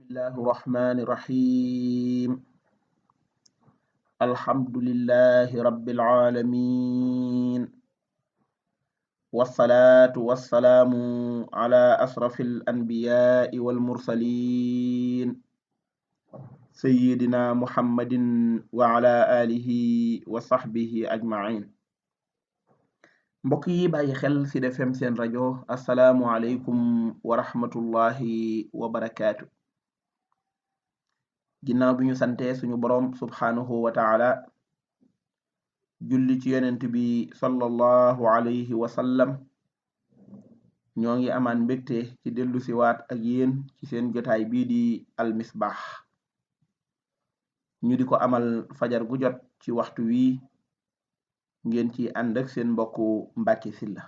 bismillahi irrahmani irrahim alhamdulillahi rabbil alamin wassalaatu wassalaamu ala asrafil anbiyaai wal mursalin sayyidina muhammadin wa ala alihi wa sahbihi ajmain mbokk yi bàyyi xel ci Sud FM seen rajo assalaamu aleykum wa rahmatullahi wa barakaatu ginnaaw bi ñu sante suñu boroom subhaanahu wa taala julli ci yonent bi sallallahu alayhi wa sallam ñoo ngi amaan mbégte ci dellu siwaat ak yéen ci seen jotaay bii di almisbaax ñu di ko amal fajar gu jot ci waxtu wi ngeen ci ànd ak seen mbokku Mbàkke Sylla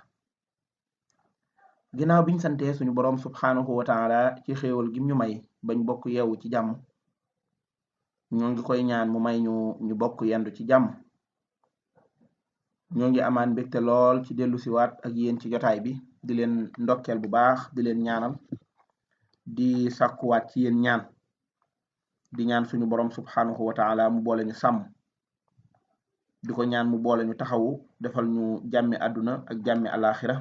ginnaaw biñ sante suñu boroom subhaanahu wa taala ci xéewal gim ñu may bañ bokk yeewu ci jàmm ñoo ngi koy ñaan mu may ñu bokk yendu ci jàmm ñoo ngi amaan mbégte lool ci dellu siwaat ak yéen ci jotaay bi di leen ndokkeel bu baax di leen ñaanal di sàkkuwaat ci yéen ñaan di ñaan suñu boroom subhaanahu wa taala mu boole ñu sàmm di ko ñaan mu boole ñu taxawu defal ñu jàmmi àdduna ak jàmmi alaxira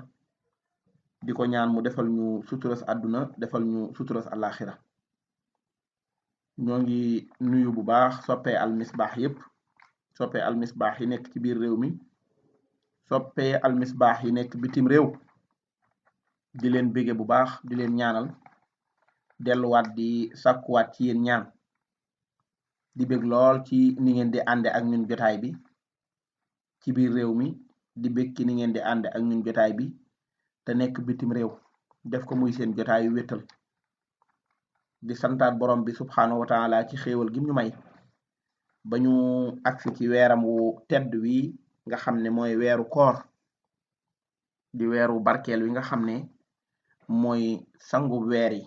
di ko ñaan mu defal ñu suturas àdduna defal ñu suturas alaxira ñoo ngi nuyu bu baax soppee almisbaax yépp soppee almisbaax yi nekk ci biir réew mi soppee almisbaax yi nekk bitim réew di leen bége bu baax di leen ñaanal delluwaat di sàkkuwaat ci yéen ñaan di bég lool ci ni ngeen di ànde ak ñun jotaay bi ci biir réew mi di bég ci ni ngeen di ànde ak ñun jotaay bi te nekk bitim réew def ko muy seen jotaayu wéttal di santaat borom bi subhaanahu wa taala ci xéewal gim ñu may ba ñu agsi ci weeram wu tedd wi nga xam ne mooy weeru koor di weeru barkeel wi nga xam ne mooy sangu weer yi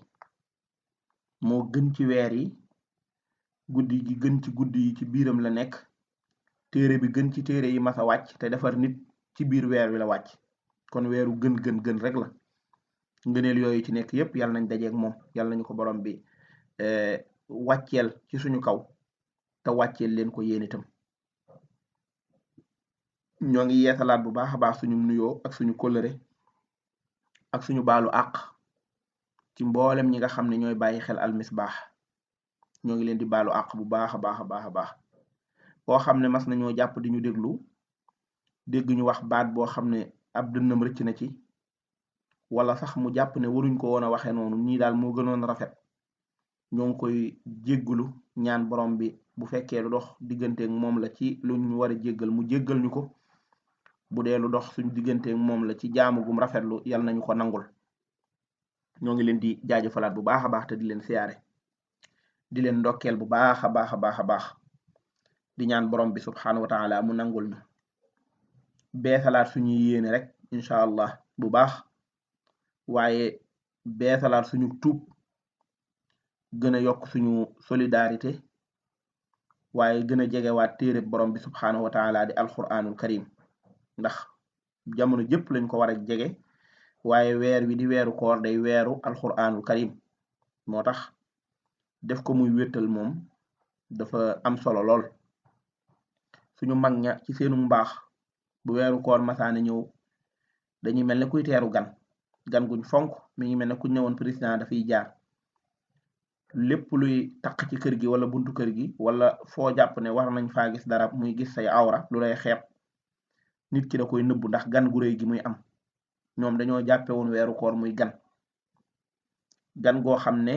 moo gën ci weer yi guddi gi gën ci guddi yi ci biiram la nekk téere bi gën ci téere yi masa wàcc te defar nit ci biir weer wi la wàcc kon weeru gën rek la ngëneel yooyu ci nekk yépp yàlla nañ dajeeg moom yàlla nañu ko borom bi wàcceel ci suñu kaw te wàcceel leen ko yéen itam ñoo ngi yeesalaat bu baax a baax suñu nuyoo ak suñu kóllëre ak suñu baalu àq ci mboolem ñi nga xam ne ñooy bàyyi xel almisbaax ñoo ngi leen di baalu àq bu baax a baax koo xam ne mas nañoo jàpp di ñu dégg ñu wax baat boo xam ne ab dënnam rëcc na ci wala sax mu jàpp ne waruñ ko woon a waxee noonu ñii daal moo gënoon rafet ñoo ngi koy jéggulu ñaan borom bi bu fekkee lu dox digganteeg moom la ci lu ñu war a jéggal mu jéggal ñu ko bu dee lu dox suñu digganteeg moom la ci jaamu gum rafetlu yal nañu ko nangul ñoo ngi leen di jaajëfalaat bu baax a baax te di leen siyaare di leen ndokkeel bu baax a baax di ñaan borom bi subhaanahu wa taala mu nangul ñu beesalaat suñuy yéene rek incha allah bu baax waaye beesalaat suñu tuub gën a yokk suñu solidarité waaye gën a jegewaat téere borom bi subhaanahu wa taala di alquranul karim ndax jamono jëpp lañ ko war a jege waaye weer wi di weeru koor day weeru alquranul karim moo tax def ko muy wéttal moom dafa am solo lool suñu mag ña ci seenu mbaax bu weeru koor masaane ñëw dañuy mel ne kuy teeru gan guñ fonk mi ngi mel ne kuñ ñëwoon président dafay jaar lépp luy taq ci kër gi wala buntu kër gi wala foo jàpp ne war nañ faa gis dara muy gis say awra lu lay xeeb nit ki da koy nëbbu ndax gan gu rëy gi muy am ñoom dañoo jàppe woon weeru koor muy gan goo xam ne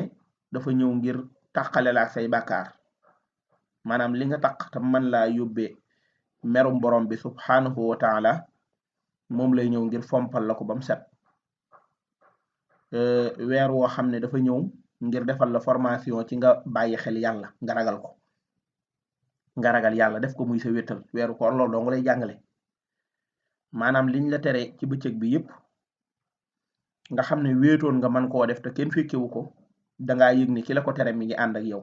dafa ñëw ngir taqale la ak say bàkkaar maanaam li nga taq te mën laa yóbbee merum borom bi subhaanahu wa taala moom lay ñëw ngir fompal la ko ba mu set weer woo xam ne dafa ñëw ngir defal la formation ci nga bàyyi xel yàlla nga ragal yàlla def ko muy sa wéttal weeru koor loolu dong lay jàngale maanaam liñ la tere ci bëccëg bi yépp nga xam ne wéetoon nga mën koo def te kenn fekkewu ko dangaa yëg ni ki la ko tere mi ngi ànd ak yow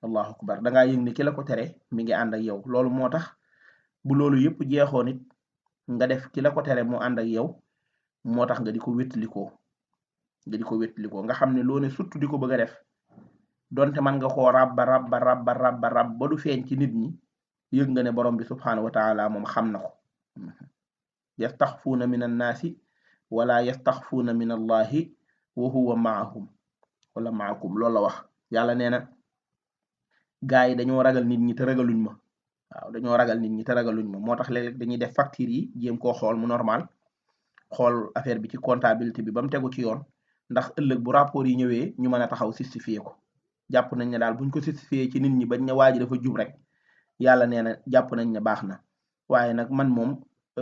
allahu akbar dangaa yëg ni ki la ko tere mi ngi ànd ak yow loolu moo tax bu loolu yépp jeexoo nit nga def ki la ko tere mu ànd ak yow moo tax nga di ko wétlikoo nga xam ne loo ne surtout di ko bëgg a def donte man nga koo rabba rab ba du feeñ ci nit ñi yëg nga ne borom bi subhanahu wa taala moom xam na ko yastaxfuuna min annaasi wala yastaxfuuna min allahi wa huwa maahum wala maakum loolu la wax yàlla nee na gaa yi dañoo ragal nit ñi te ragaluñ ma waaw dañoo ragal nit ñi te ragaluñ ma moo tax léeg-léeg dañuy def facture yi jéem koo xool mu normal xool affaire bi ci comptabilité bi ba mu tegu ci yoon ndax ëllëg bu rapport yi ñëwee ñu mën a taxaw justifier ko jàpp nañ ne daal buñ ko justifier ci nit ñi bañ ne waa ji dafa jub rek yàlla nee na jàpp nañ ne baax na waaye nag man moom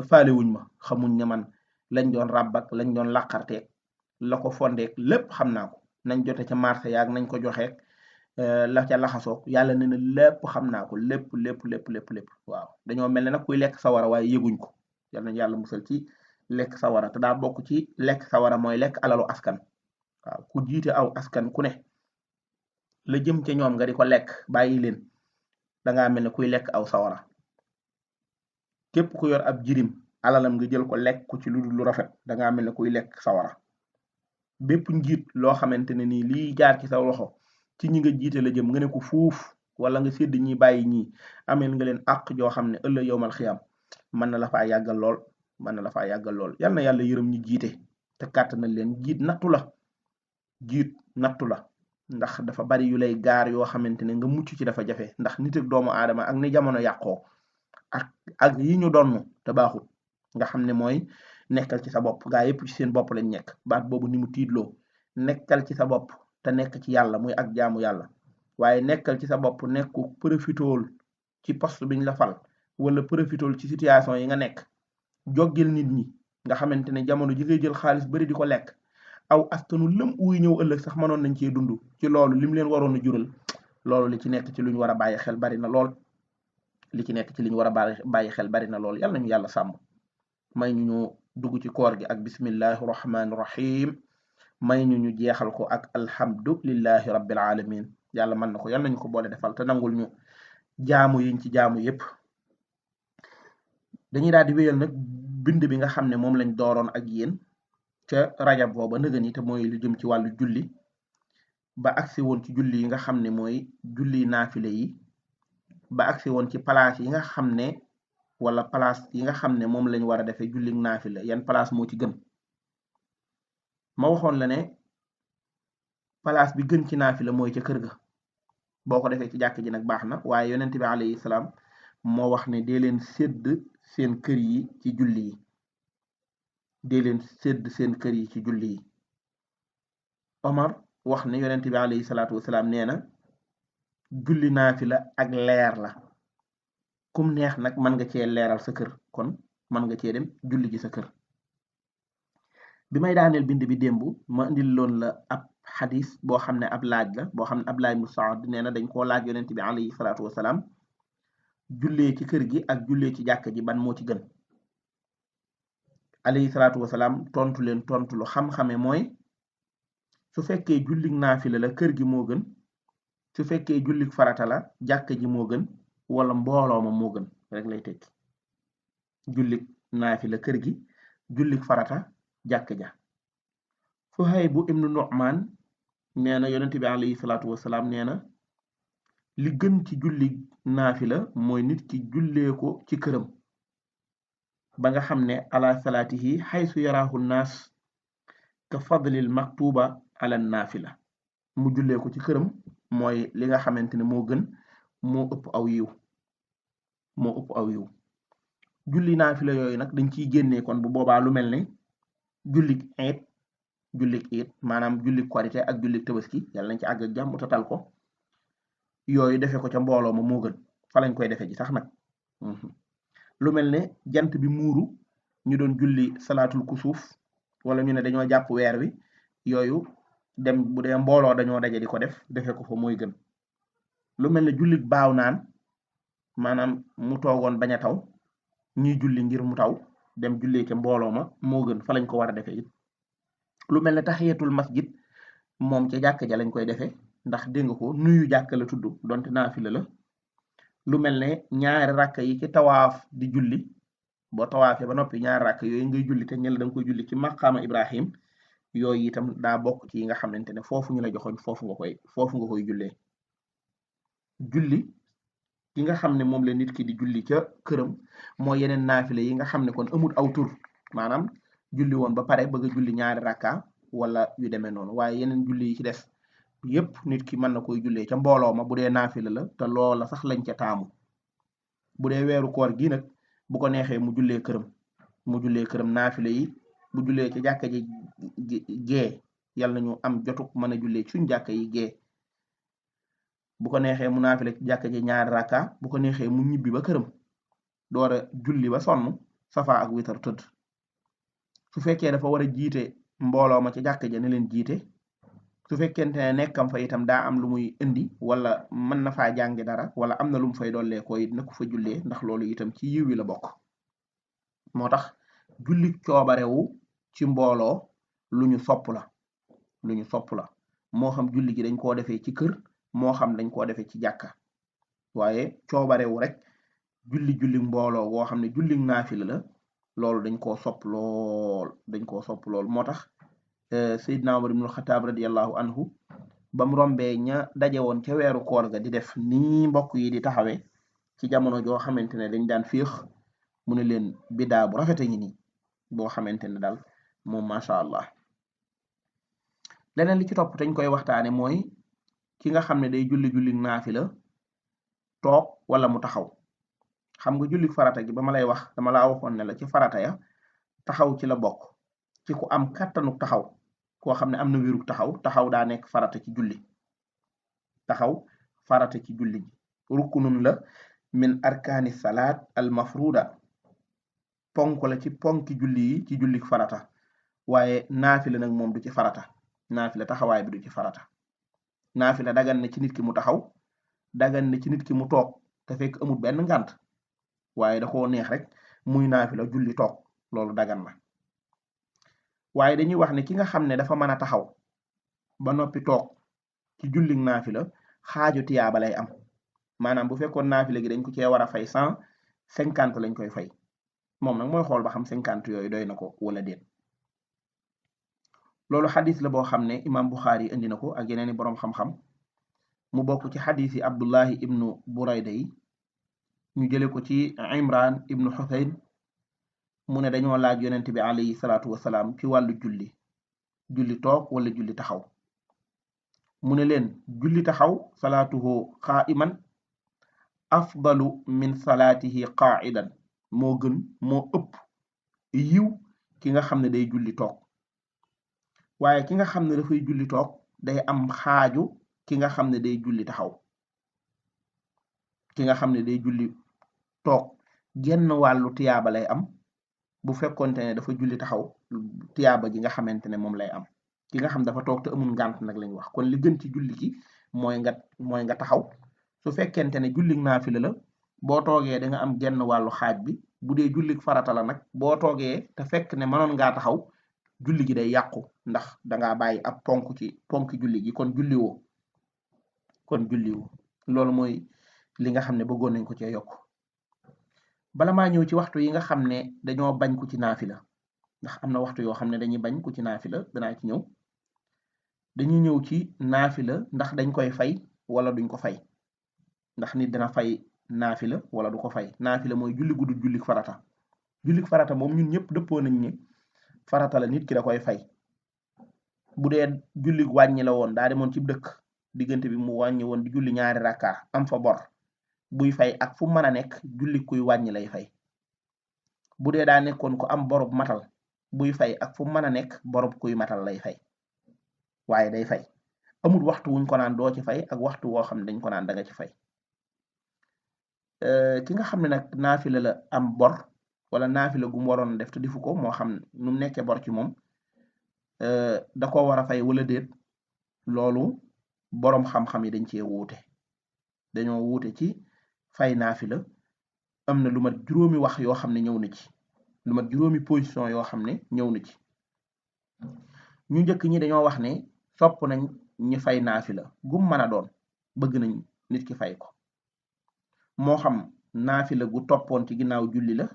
faalewuñ ma xamuñ ne man lañ doon ràbbak lañ doon làqarteeg la ko fondeek lépp xam naa ko nañ jote ca marché yaag nañ ko joxeek la ca laxasoog yàlla nee na lépp xam naa ko lépp waaw dañoo mel ne nag kuy lekk sawara waaye yëguñ ko yal nañ yàlla musal ci lekk sawara te daa bokk ci lekk sawara mooy lekk alalu askan waaw ku jiite aw askan ku ne la jëm ca ñoom nga di ko lekk bàyyi leen dangaa mel ne kuy lekk aw sawara képp ku yor ab jirim alalam nga jël ko lekk ku ci lu rafet dangaa mel ne kuy lekk sawara bépp njiit loo xamante ne nii lii jaar ci sa loxo ci ñi nga jiite la jëm nga ne ko fuuf wala nga sédd ñi bàyyi ñii ameel nga leen àq joo xam ne ëllëg yowmal xiyam mën na la faa yàggal lool yal na yàlla yërëm ñi jiite te kàttanal leen jiit nattu la ndax dafa bari yu lay gaar yoo xamante ne nga mucc ci dafa jafe ndax nit ak doomu aadama ak ni jamono yàqoo ak yi ñu donn te baaxul nga xam ne mooy nekkal ci sa bopp gaa yépp ci seen bopp lañ nekk baat boobu ni mu tiidloo nekkal ci sa bopp te nekk ci yàlla muy ak jaamu yàlla waaye nekkal ci sa bopp nekku profitool ci poste biñ la fal wala profitool ci situation yi nga nekk joggil nit ñi nga xamante ne jamono ji ngay jël xaalis bari di ko lekk aw askanu lëm wuy ñëw ëllëg sax mënoon nañ cee dund ci loolu lim leen waroon a jural loolu li ci nekk ci luñ war a bàyyi xel bari na lool yal nañu yàlla sàmm may ñu dugg ci koor gi ak bismillahi rahmaani rahim may ñu jeexal ko ak alhamdulillahi rabbil alamin yàlla mën na ko yal nañu ko boole defal te nangul ñu jaamu yiñ ci jaamu yépp dañuy daal di wéyal nag bind bi nga xam ne moom lañ dooroon ak yéen ca rajab booba nëgën yi te mooy lu jëm ci wàllu julli ba agsi woon ci julli yi nga xam ne mooy julli naafile yi ba agsi woon ci place yi nga xam ne wala place yi nga xam ne moom lañ war a defee julli naafila yan place moo ci gën ma waxoon la ne place bi gën ci naafila mooy ca kër ga boo ko defee ci jàkk ji nag baax na waaye yonent bi alayhi salaam moo wax ne dee leen sédd seen kër yi ci julli yi Omar wax ne yonent bi alayhi salaatu wasalaam nee na julli naafila ak leer la kum neex nag mën nga cee leeral sa kër kon mën nga cee dem julli ji sa kër bi may daaneel bind bi démb ma indil loon la ab xadis boo xam ne ab laaj la boo xam ne Abdullah ibn Saad nee na dañ koo laaj yonent bi alayhi salaatu wasalaam jullee ci kër gi ak jullee ci jàkk ji ban moo ci gën alayhi salaatu wasalaam tontu leen tontu lu xam-xame mooy su fekkee jullik naafila la kër gi moo gën su fekkee jullik farata la jàkk ji moo gën wala mbooloo ma moo gën rek lay tekki jullik naafila kër gi jullik farata jàkk ja Suhaybu ibnu Nu'man nee na yonent bi alayhi salaatu wasalaam nee na li gën ci julli naafila mooy nit ki jullee ko ci këram ba nga xam ne ala salaatihi xaysu yaraahu naas ka fadlil maktuba ala naafila mu jullee ko ci këram mooy li nga xamante ne moo gën moo ëpp aw yiw julli naafila yooyu nag dañ ciy génnee kon bu boobaa lu mel ne jullik iit maanaam jullik korite ak jullik tabaski yàlla nañ ci àgg ak jàmm tatal ko yooyu defe ko ca mbooloo ma moo gën fa lañ koy defe ji sax nag lu mel ne jant bi muuru ñu doon julli salaatul kusuuf wala ñu ne dañoo jàpp weer wi yooyu dem bu dee mbooloo dañoo daje di ko defe ko fa mooy gën lu mel ne jullik baaw naan maanaam mu toogoon bañ a taw ñuy julli ngir mu taw dem jullee ca mbooloo ma moo gën fa lañ ko war a defe it lu mel ne taxiyatul masjid moom ca jàkk ja lañ koy defee ndax dégg nga ko nuyu jàkk la tudd donte naafila la lu mel ne ñaari rakk yi ci tawaaf di julli boo tawaafee ba noppi ñaari rakk yooyu ngay julli te ñel da nga koy julli ci maqaama Ibrahim yooyu itam daa bokk ci yi nga xamante ne foofu ñu la joxoñ foofu nga koy jullee. julli yi nga xam ne moom la nit ki di julli ca këram mooy yeneen naafile yi nga xam ne kon amul aw tur maanaam julli woon ba pare bëgg a julli ñaari rakka wala yu demee noonu waaye yeneen julli yi ci des yépp nit ki mën na koy jullee ca mbooloo ma bu dee naafila la te loola sax lañ ca taamu. bu dee weeru koor gi nag bu ko neexee mu jullee këram naafile yi bu jullee ci jàkka ji gee yàlla nañu am jotuk mën a jullee suñ jàkka yi gee bu ko neexee mu naafile ci jàkka ji ñaari rakka bu ko neexee mu ñibbi ba këram door a julli ba sonn safa ak witar tëdd. su fekkee dafa war a jiite mbooloo ma ci jàkka ja ne leen jiite su fekkente ne nekkam fa itam daa am lu muy indi wala mën na faa jàngi dara wala am na lu mu fay dollee ko it na ko fa jullee ndax loolu itam ci yiw wi la bokk. moo tax julli coobarewu ci mbooloo lu ñu sopp la moo xam julli gi dañ koo defee ci kër moo xam dañ koo defee ci jàkka waaye coobarewu rek julli mbooloo woo xam ne julli naafila la loolu dañ koo sopp lool moo tax Seydina Umar ibnul Xataab radiyallahu anhu bam rombee ña daje woon ca weeru koor ga di def nii mbokk yi di taxawee ci jamono joo xamante ne dañ daan féex mu ne leen bidaa bu rafete ngi nii boo xamante ne daal moom macha allah. leneen li ci topp dañ koy waxtaane mooy ki nga xam ne day julli naafila toog wala mu taxaw. xam nga julli farata gi ba ma lay wax dama laa waxoon ne la ci farata ya taxaw ci la bokk ci ku am kàttanu taxaw koo xam ne am na wérug taxaw daa nekk farata ci julli ji rukunun la min arkaani salaat al mafruda ponk la ci ponki julli yi ci julli farata waaye naafila nag moom du ci farata naafila taxawaay bi du ci farata naafila dagan na ci nit ki mu taxaw dagan na ci nit ki mu toog te fekk amul benn ngànt waaye da koo neex rek muy naafila julli toog loolu dagan na waaye dañuy wax ne ki nga xam ne dafa mën a taxaw ba noppi toog ci julli naafila xaaju tiyaaba lay am maanaam bu fekkoon naafila gi dañ ko cee war a fay 150 lañ koy fay moom nag mooy xool ba xam 50 yooyu doy na ko wala déet. loolu xadis la boo xam ne imam Buxaari indi na ko ak yeneeni boroom xam-xam mu bokk ci xadis yi Abdullahi ibnu Burayda yi ñu jële ko ci Imran ibnu Xusayn mu ne dañoo laaj yonent bi alayhi salaatu wasalaam ci wàllu julli toog wala julli taxaw mu ne leen julli taxaw salaatuhu qaa'iman afdalu min salaatihi qaa'idan moo gën moo ëpp yiw ki nga xam ne day julli toog waaye ki nga xam ne dafay julli toog day am xaaju ki nga xam ne day julli taxaw ki nga xam ne day julli toog genn wàllu tiyaaba lay am bu fekkonte ne dafa julli taxaw tiyaaba ji nga xamante ne moom lay am ki nga xam dafa toog te amul ngànt nag lañ wax kon li gën ci julli ki mooy nga taxaw su fekkente ne julli naafila la boo toogee da nga am genn wàllu xaaj bi bu dee julli farata la nag boo toogee te fekk ne mënoon ngaa taxaw julli gi day yàqu ndax dangaa bàyyi ab ponk julli gi kon julliwoo loolu mooy li nga xam ne bëggoon nañ ko cee yokk bala maa ñëw ci waxtu yi nga xam ne dañoo bañ ku ci naafila ndax am na waxtu yoo xam ne dañuy bañ ku ci naafila danaa ci ñëw dañuy ñëw ci naafila ndax dañ koy fay wala duñ ko fay ndax nit dina fay naafila wala du ko fay naafila mooy julli gu dul julli farata moom ñun ñëpp dëppoo nañ ne farata la nit ki da koy fay bu dee julli wàññi la woon daa demoon ci dëkk diggante bi mu wàññi woon di julli ñaari rakka am fa bor buy fay ak fu mën a nekk julli kuy wàññi lay fay bu dee daa nekkoon ko am borob matal buy fay ak fu mën a nekk borob kuy matal lay fay waaye day fay amul waxtu wuñ ko naan doo ci fay ak waxtu woo xam ne dañ ko naan da nga ci fay ki nga xam ne nag naafila la am bor wala naafila gu mu waroon def te defu ko moo xam nu mu nekkee bor ci moom da ko war a fay wala déet loolu boroom xam-xam yi dañ cee wuute dañoo wuute ci fay naafila am na lu mat juróomi wax yoo xam ne ñëw na ci lu mat juróomi position yoo xam ne ñëw na ci ñu njëkk ñi dañoo wax ne sopp nañ ñi fay naafila gum mën a doon bëgg nañ nit ki fay ko moo xam naafila gu toppoon ci ginnaaw julli la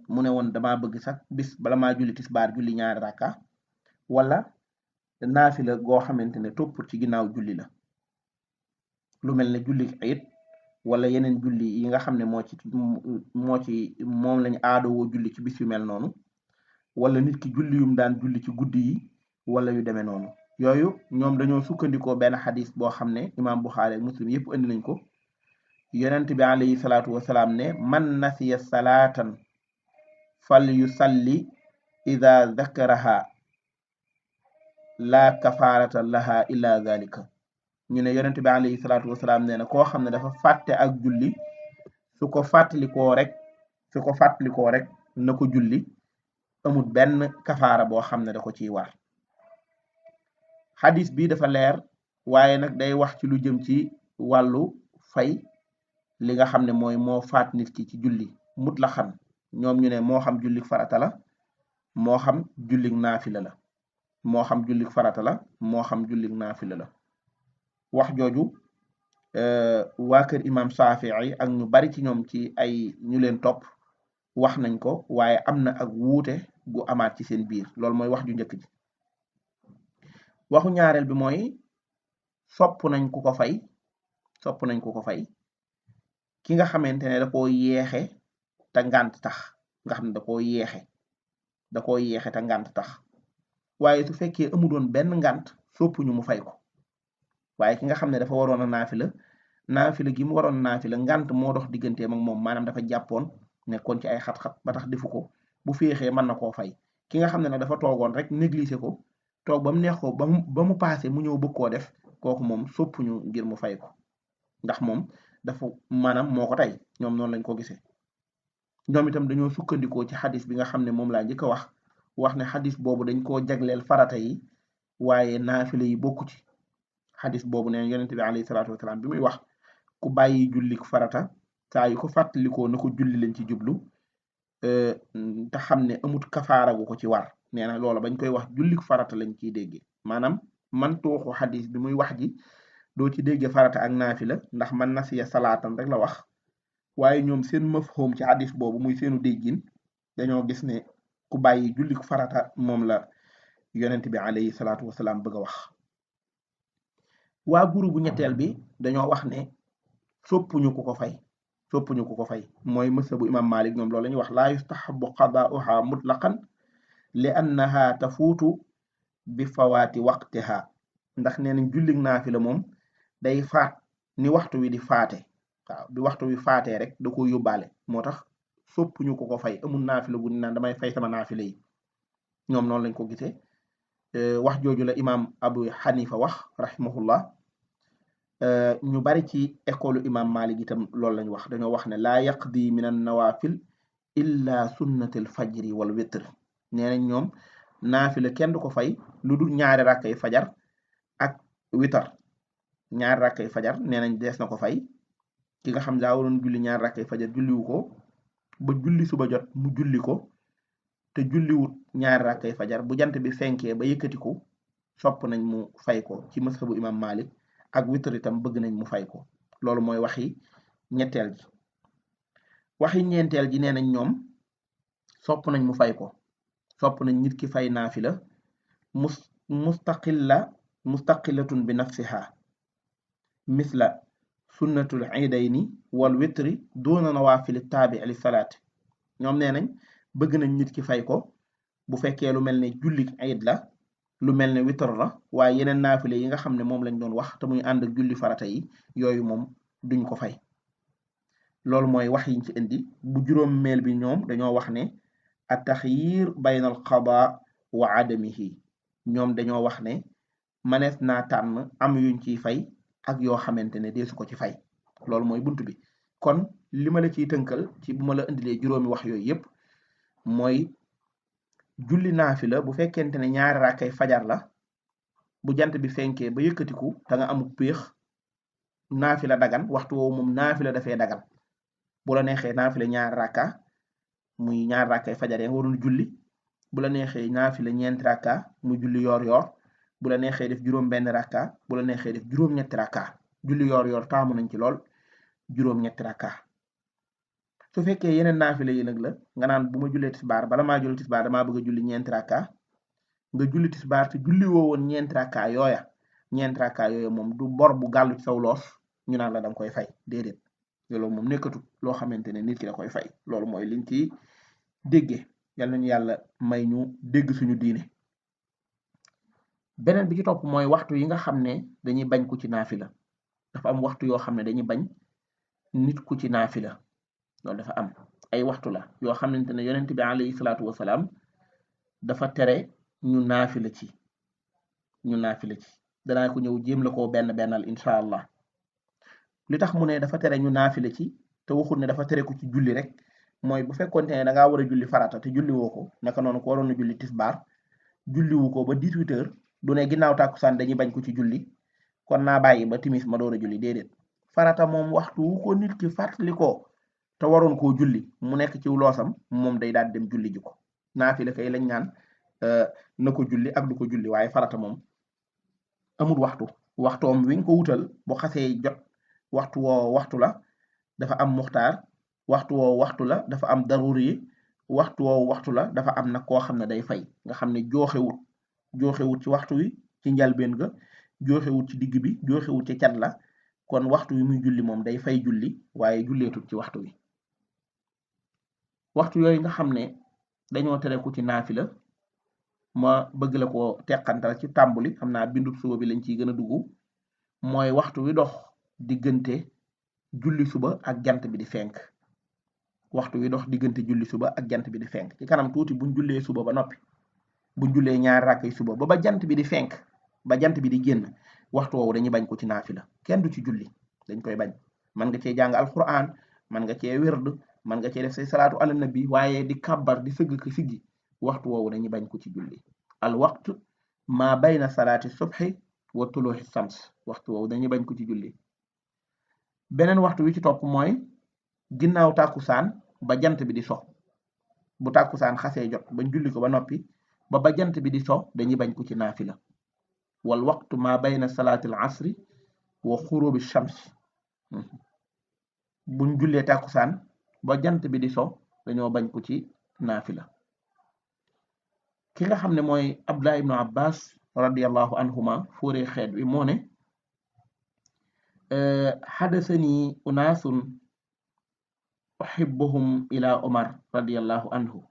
mu ne woon damaa bëgg sax bis bala maa julli tisbaar julli ñaari rakka wala naafila goo xamante ne topp ci ginnaaw julli la lu mel ne julli it wala yeneen julli yi nga xam ne moom lañ aadowoo julli ci bis yu mel noonu wala nit ki julli yum daan julli ci guddi yi wala yu demee noonu yooyu ñoom dañoo sukkandikoo benn xadis boo xam ne imaam Buxaari ak Muslim yëpp andi nañ ko yonent bi alayhi salaatu wasalaam ne man nasiya salaatan fal yusalli ida dakaraha la kafaarata laha illa zalika ñu ne yonent bi alayhi salaatu wasalaam nee na koo xam ne dafa fàtte ak julli su ko fàttalikoo rek na ko julli amul benn kafaara boo xam ne da ko ciy war xadis bi dafa leer waaye nag day wax ci lu jëm ci wàllu fay li nga xam ne moo faat nit ki ci julli mutlaxan ñoom ñu ne moo xam jullik farata la moo xam jullik naafila la moo xam jullik farata la moo xam jullik naafila la wax jooju waa kër imam Shafii ak ñu bari ci ñoom ci ay ñu leen topp wax nañ ko waaye am na ak wuute gu amaat ci seen biir loolu mooy wax ju njëkk ji waxu ñaareel bi mooy sopp nañ ku ko fay ki nga xamante ne da koo yeexe te ngànt tax nga xam ne da koo yeexe te ngànt tax waaye su fekkee amu doon benn ngànt soppuñu mu fay ko waaye ki nga xam ne dafa waroon a naafila gi mu waroon naafila ngànt moo dox digganteem ak moom maanaam dafa jàppoon nekkoon ci ay xat-xat ba tax defu ko bu féexee mën na koo fay ki nga xam ne nag dafa toogoon rek négliger ko toog ba mu neex ko ba mu paase mu ñëw bëgg koo def kooku moom soppuñu ngir mu fay ko ndax moom dafa maanaam moo ko tey ñoom noonu lañ ko gisee ñoom itam dañoo sukkandikoo ci xadis bi nga xam ne moom laa njëkk a wax ne xadis boobu dañ koo jagleel farata yi waaye naafile yi bokku ci xadis boobu ne yonent bi alayhi salaatu wasalaam bi muy wax ku bàyyi jullik farata saa yu ko fàttalikoo na ko julli lañ ci jublu te xam ne amut kafaara gu ko ci war nee na loola bañ koy wax jullik farata lañ ciy déggee maanaam man tuuxu xadis bi muy wax ji doo ci déggee farata ak naafila ndax man nasiya salaatan rek la wax waaye ñoom seen mafhum ci xadis boobu muy seenu déggin dañoo gis ne ku bàyyi jullik farata moom la yonent bi alayhi salaatu wasalaam bëgg a wax waa groupe bu ñetteel bi dañoo wax ne soppuñu ku ko fay mooy mësabu imam Malik ñoom loolu la ñuy wax laa yustahabu qadaa'uha mutlaqan li annaha tafuutu bi fawaati waqtiha ndax nee nañ jullig naafila moom day faat ni waxtu wi di faate waaw bi waxtu wi faatee rek da ko yóbbaale moo tax soppuñu ko fay amul naafila gu naan damay fay sama naafila yi ñoom noonu lañ ko gisee wax jooju la imam Abu Hanifa wax rahimahullah ñu bari ci école imam Malik itam loolu lañ wax dañoo wax ne laa yaqdi min an nawafil illa sunnatil fajri wal witr nee nañ ñoom naafila kenn du ko fay lu dul ñaari rakkay fajar ak witar ñaari rakkay fajar nee nañ dees na ko fay ki nga xam daa waroon julli ñaari rakkay fajar julliwu ko ba julli suba jot mu julli ko te julliwut ñaari rakkay fajar bu jant bi fenkee ba yëkkatiku sopp nañ mu fay ko ci mazhabu imam Malik ak witr itam bëgg nañ mu fay ko loolu mooy waxi ñetteel ji waxi ñeenteel ji nee nañ ñoom sopp nañ mu fay ko sopp nañ nit ki fay naafila mustaqilatun bi nafsiha misla sunnatul iidayni wal witri doona nawaafili taabi li salaati ñoom nee nañ bëgg nañ nit ki fay ko bu fekkee lu mel ne jullik iid la lu mel ne witr la waaye yeneen naafile yi nga xam ne moom lañ doon wax te muy ànd ak julli farata yi yooyu moom duñ ko fay loolu mooy wax yiñ ci indi bu juróom-meel bi ñoom dañoo wax ne at taxyir bayna al qadaa wa adamihi ñoom dañoo wax ne manees naa tànn am yuñ ciy fay ak yoo xamante ne deesu ko ci fay loolu mooy bunt bi kon li ma la ciy tënkal ci bu ma la indilee juróomi wax yooyu yépp mooy julli naafila bu fekkente ne ñaari rakkay fajar la bu jant bi fenkee ba yëkkatiku da nga amuk péex naafila dagan waxtu woowu moom naafila dafee dagan bu la neexee naafila ñaari rakka muy ñaari rakkay fajar ya nga waroon julli bu la neexee naafila ñeenti rakka muy julli yoor bu la neexee def juróom-benn rakka bu la neexee def juróom-ñetti rakka julli yoor taamu nañ ci lool juróom-ñetti rakka su fekkee yeneen naafila yi nag la nga naan bu ma jullee tisbaar bala maa julli tisbaar damaa bëgg a julli ñeenti rakka nga julli tisbaar te julli woo woon ñeenti rakkaa yooya moom du bor bu gàllu ci saw loos ñu naan la danga koy fay déedéet loolu moom nekkatut loo xamante ne nit ki da koy fay loolu mooy liñ ci déggee yal nañu yàlla may ñu dégg suñu diine. beneen bi ci topp mooy waxtu yi nga xam ne dañuy bañ ku ci naafila dafa am waxtu yoo xam ne dañuy bañ nit ku ci naafila loolu dafa am ay waxtu la yoo xamante ne yonent bi alayhi salaatu wasalaam dafa tere ñu naafila ci danaa ko ñëw jéem la koo bennal incha allah li tax mu ne dafa tere ñu naafila ci te waxul ne dafa tere ko ci julli rek mooy bu fekkoonte ne dangaa war a julli farata te julli woo ko naka noonu ko waroon a julli tisbaar julli wu ko ba 18h du ne ginnaaw tàkkusaan dañuy bañ ko ci julli kon naa bàyyi ba timis ma door a julli déedéet farata moom waxtu wu ko nit ki fàttali ko te waroon koo julli mu nekk ci loosam moom day daal dem julli ji ko naafila kay lañ naan na ko julli ak du ko julli waaye farata moom amul waxtoom wi nga ko wutal bu xasee jot waxtu woo waxtu la dafa am muxtaar waxtu woo waxtu la dafa am daruri waxtu woo waxtu la dafa am nag koo xam ne day fay nga xam ne jooxewut ci waxtu wi ci njalbeen ga jooxewut ci digg bi jooxewut ci cat la kon waxtu wi muy julli moom day fay julli waaye julleetut ci waxtu wi waxtu yooyu nga xam ne dañoo tere ku ci naafila ma bëgg la ko teqantal ci tàmbuli xam naa bindub suba bi lañ ciy gën a dugg mooy waxtu wi dox diggante julli suba ak jant bi di fenk waxtu wi dox diggante julli suba ak jant bi di fenk ci kanam tuuti buñ jullee suba ba noppi buñ jullee ñaari rakkay suba ba jant bi di fenk ba jant bi di génn waxtu woowu dañuy bañ ko ci naafila kenn du ci julli dañ koy bañ man nga cee jàng alquran man nga cee wird man nga cee def say salaatu ala nabi waaye di kabbar di sëgg ko siggi waxtu woowu dañuy bañ ko ci julli al waqtu ma bayna salaati subhi wa tuluhi shams waxtu woowu dañuy bañ ko ci julli beneen waxtu wi ci topp mooy ginnaaw tàkkusaan ba jant bi di so bu tàkkusaan xasee jot bañ julli ko ba noppi ba jant bi di so dañuy bañ ko ci naafila wal waqtu ma bayna salaati al asri wa xurubi shams buñ jullee tàkkusaan ba jant bi di so dañoo bañ ko ci naafila ki nga xam ne mooy Abdullah ibnu Abbas radiyallahu anhuma fóoree xeet wi moo ne xadasani unaasun uhibbuhum ila Omar radiyallahu anhu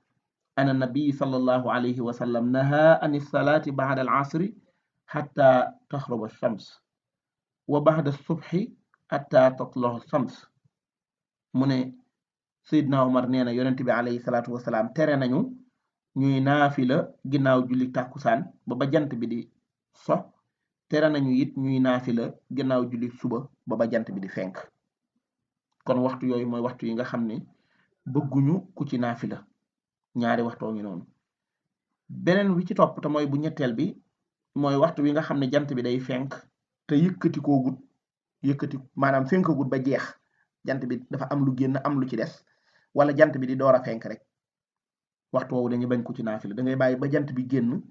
ana nabii sallallahu alayhi wa sallam naha an salaati ba'da al asri xatta taxruba shams wa ba'da subhi xatta tatlu'a shams mu ne Seydina Omar nee na yonent bi alayhi salaatu wasalaam tere nañu ñuy naafila ginnaaw julli tàkkusaan ba jant bi di so tere nañu it ñuy naafila ginnaaw julli suba ba jant bi di fenk kon waxtu yooyu mooy waxtu yi nga xam ne bëgguñu ku ci naafila ñaari waxtoo ngi noonu beneen wi ci topp te mooy bu ñetteel bi mooy waxtu wi nga xam ne jant bi day fenk te yëkkati maanaam fenkagut ba jeex jant bi dafa am lu génn am lu ci des wala jant bi di door a fenk rek waxtu woowu dañuy bañ ko ci naafila da ngay bàyyi ba jant bi génn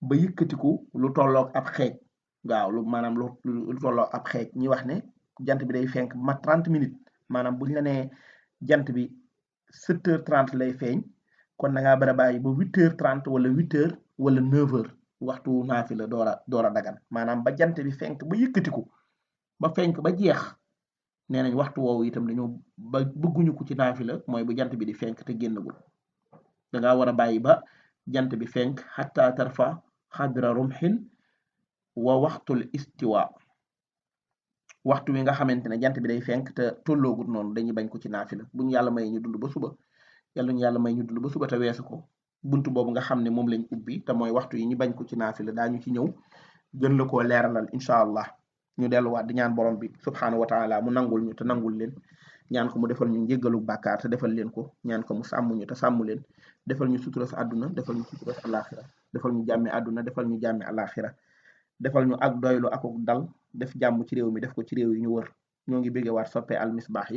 ba yëkkatiku lu tolloog ab xeej waaw maanaam lu tolloog ab xeej ñi wax ne jant bi day fenk mat 30 minutes maanaam buñ la nee jant bi 7h30 lay feeñ kon da ngaa bara bàyyi ba 8h30 wala 8h wala 9h waxtu naafila door a dagan maanaam ba jant bi fenk ba yëkkatiku ba fenk ba jeex nee nañ waxtu woowu itam dañoo ba bëgguñu ko ci naafila mooy bu jant bi di fenk te génnagul da ngaa war a bàyyi ba jant bi fenk xatta tarfa xadra rumxin wa waxtul istiwa waxtu wi nga xamante ne jant bi day fenk te tolloogut noonu dañuy bañ ko ci naafila buñu yàlla may ñu dund ba suba yàlla ñu yàlla may ñu dund ba suba te weesu ko buntu boobu nga xam ne moom lañ ubbi te mooy waxtu yi ñu bañ ko ci naafila daañu ci ñëw gën la koo leeralal incha allah ñu delluwaat di ñaan borom bi subhaanahu wa taala mu nangul ñu te nangul leen ñaan ko mu defal ñu njéggalu bàkkaar te defal leen ko ñaan ko mu sàmm ñu te sàmm leen defal ñu sutura sa àdduna defal ñu sutura sa alaxira defal ñu jàmmi àdduna defal ñu jàmmi alaxira defal ñu ak doylu ak dal def jàmm ci réew mi def ko ci réew yi ñu wër ñoo ngi béggewaat soppee Al Misbah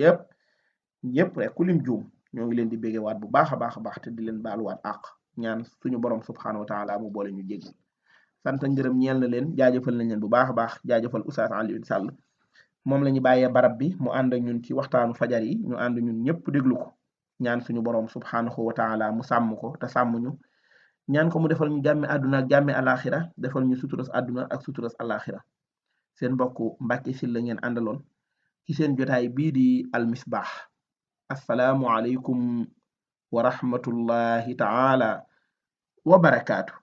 yëpp rek ku lim juum ñoo ngi leen di béggewaat bu baax a baax te di leen baaluwaat àq ñaan suñu borom subhaanahu wa taala mu boole ñu jéggal sant ngërëm ñeel na leen jaajëfal nañ leen bu baax a baax jaajëfal Oustaz Alioune Sall moom la ñu bàyyee barab bi mu ànd ak ñun ci waxtaanu fajar yi ñu ànd ñun ñëpp déglu ko ñaan suñu borom subhaanahu wa taala mu sàmm ko te sàmm ñu ñaan ko mu defal ñu jàmmi àdduna ak jàmmi alaxira defal ñu suturas àdduna ak suturas alaxira seen mbokku Mbàkke Sylla ngeen àndaloon ci seen jotaay bii di almisbaax assalaamu aleykum wa rahmatullahi taala wa barakaatu